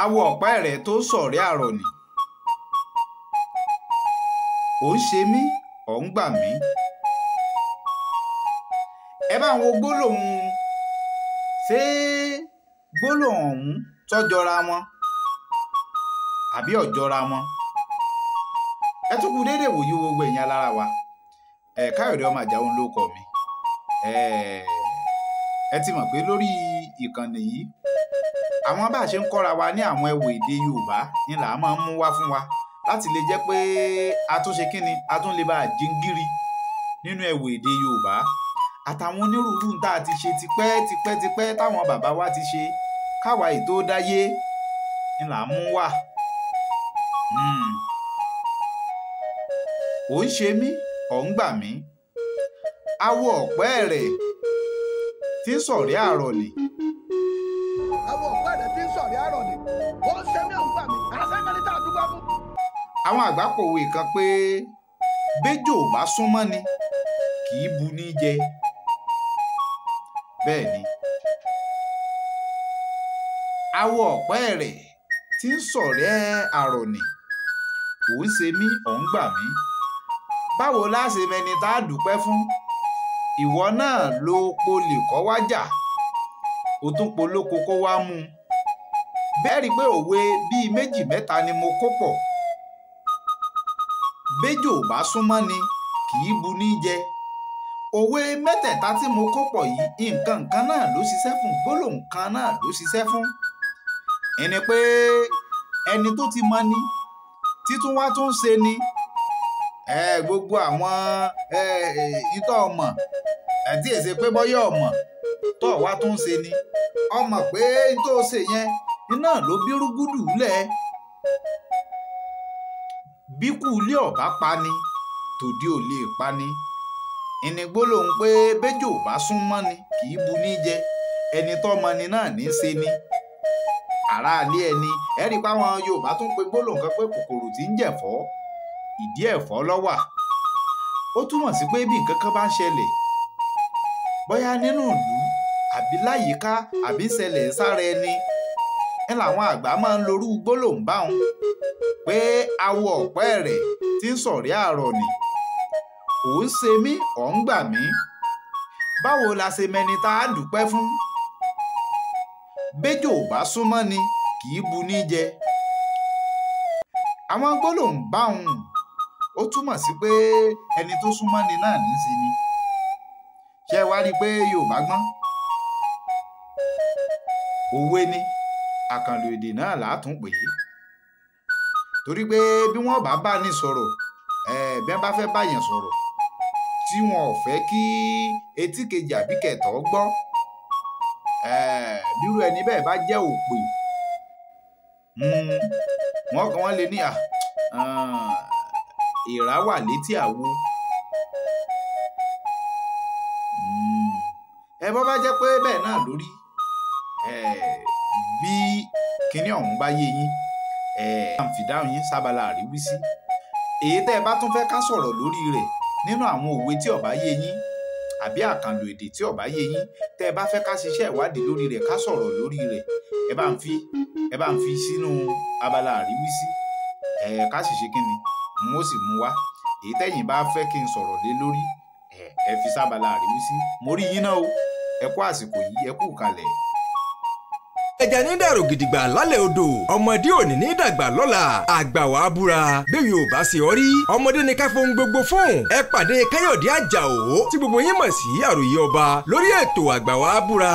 awọ ọ̀pá ẹ̀rẹ̀ tó sọ̀rí àrọ̀ ni. ò ń ṣe mí ò ń gbà mí. ẹ bá wo gbólóhùn ṣé gbólóhùn ọ̀hún tó jọra wọn àbí ò jọra wọn. ẹ tún kú déédéé wòye gbogbo ẹ̀yin alára wa. Káyọ̀dé ọmọ Àjàó ló kọ mi. ẹ ti mọ̀ pé lórí ìkànnì yìí àwọn bá a ṣe ń kọ́ra wa ní àwọn ẹ̀wọ̀ èdè Yorùbá ni là á máa ń mú wá fún wa láti lè jẹ́ pé a tún ṣe kíni a tún lè bá a jíngírí nínú ẹ̀wọ̀ èdè Yorùbá àtàwọn onírúurú tá a ti ṣe tipẹ́ táwọn bàbá wa ti ṣe káwa ètò dáyé ni là á mú wá. ò ń ṣe mí ò ń gbà mí. awọ ọ̀pá ẹ̀rẹ̀ tí ń sọ̀rí àrọ̀ ni. Àwọn ọ̀pá ẹ̀rẹ̀ tí ń sọ̀rí àrọ̀ ni. Ó ń ṣe mí ò ń gbà mí. Àṣẹ́gbẹ́ni tá a dúpẹ́ fún. Àwọn àgbà pòwe kan pé béjò bá súnmọ́ ni kì í bu ní jẹ. Bẹ́ẹ̀ ni awọ ọ̀pá ẹ̀rẹ̀ tí ń sọ̀rí àrọ̀ ni. Ò ń ṣe mí ò ń gbà mí. Báwo la ṣe mẹni tá a dúpẹ́ fún? Ìwọ náà ló polè kọ́ wájà ó tún polóko kó wá mú un. Bẹ́ẹ̀ rí i pé òwe bíi méjì mẹ́ta ni mo kó pọ̀. Béjò bá súnmọ́ ni kì í bu ní jẹ. Òwe mẹ́tẹ̀ẹ̀ta tí mo kó pọ̀ yìí nǹkan kan náà ló ṣiṣẹ́ fún, gbólóhùn kan náà ló ṣiṣẹ́ fún. Ẹni pé ẹni tó ti mọ ni títún wá tún ṣe ni. Gbogbo àwọn ìtọ́ ọmọ àti èsè pé bọ́yọ̀ ọmọ tó wá tó ń ṣe ni ọmọ pé tó ṣe yẹn iná ló bí rúgúdù lẹ̀. Bíkú ilé ọ̀bá pa ni tòde ò lè pa ni. ìní gbólóhùn pé béjò bá sún mọ́ ni kì í bu ní jẹ. ẹni tó mọ ni náà ní í ṣe ni. aráalé ẹni ẹ̀rí páwọn Yorùbá tún pe gbólóhùn kan pé kòkòrò tí ń jẹ̀fọ́ ìdí ẹ̀fọ́ ló wà. ó túmọ̀ sí pé bí nǹkan kan bá ń ṣẹlẹ̀ bóyá nínú ìlú àbí láyìíká àbí ṣẹlẹ̀ sára ẹni ẹ làwọn àgbà máa ń lorú gbólóhùn báwọn pé awọ ọ̀pá ẹ̀rẹ̀ tí ń sọ̀rí àrọ̀ ni. ò ń ṣe mí ò ń gbà mí. báwo la ṣe mẹni tá a dúpẹ́ fún? béjò bá súnmọ́ ni kì í bu ní jẹ. àwọn gbólóhùn báwọn ó túmọ̀ sí pé ẹni tó súnmọ́ ni náà ní í ṣe ni. ṣé wá rí i pé Yorùbá gbọ́n? òwe ni àkànlò èdè náà látún pè é. torí pé bí wọ́n bá ní sọ̀rọ̀ bí wọ́n bá fẹ́ báyẹn sọ̀rọ̀ tí wọn ò fẹ́ kí etí kejì àbí kẹtọ́ gbọ́ bírú ẹni bẹ́ẹ̀ bá jẹ́ òpè wọ́n lè ní ìrá wà létí àwo. bọ́ bá jẹ́ pé bẹ́ẹ̀ náà lórí bí kinní ọ̀hún bá yé yín àǹfìdáhùn yín sábàlá àríwísí. èyí tẹ́ ẹ bá tún fẹ́ ká sọ̀rọ̀ lórí rẹ̀ nínú àwọn òwe tí ó bá yé yín àbí àkànlò èdè tí ó bá yé yín tẹ́ ẹ bá fẹ́ ká ṣiṣẹ́ ìwádìí lórí rẹ̀ ká sọ̀rọ̀ lórí rẹ̀ ẹ bá ń fi sínú abala àríwísí ká sì ṣe kíni n ó sì mú wá. èyí tẹ́yìn bá fẹ́ kí n sọ̀rọ̀ lé lórí ẹ fi sábàlá àríwísí. mo rí yín náà o ẹ kú àsìkò yìí ẹ kú kalẹ̀. ẹja ní dàrú gidigba lálẹ́ odò ọmọdé òní ní dàgbà lọ́la àgbà wà á búra bẹ́ẹ̀ yóò bá ṣe ọ rí ọmọdé ní ká fohùn gbogbo fún ẹ pàdé Káyọ̀dé Àjàó tí gbogbo yín mọ̀ sí àròyé ọba lórí ètò àgbà wà á búra.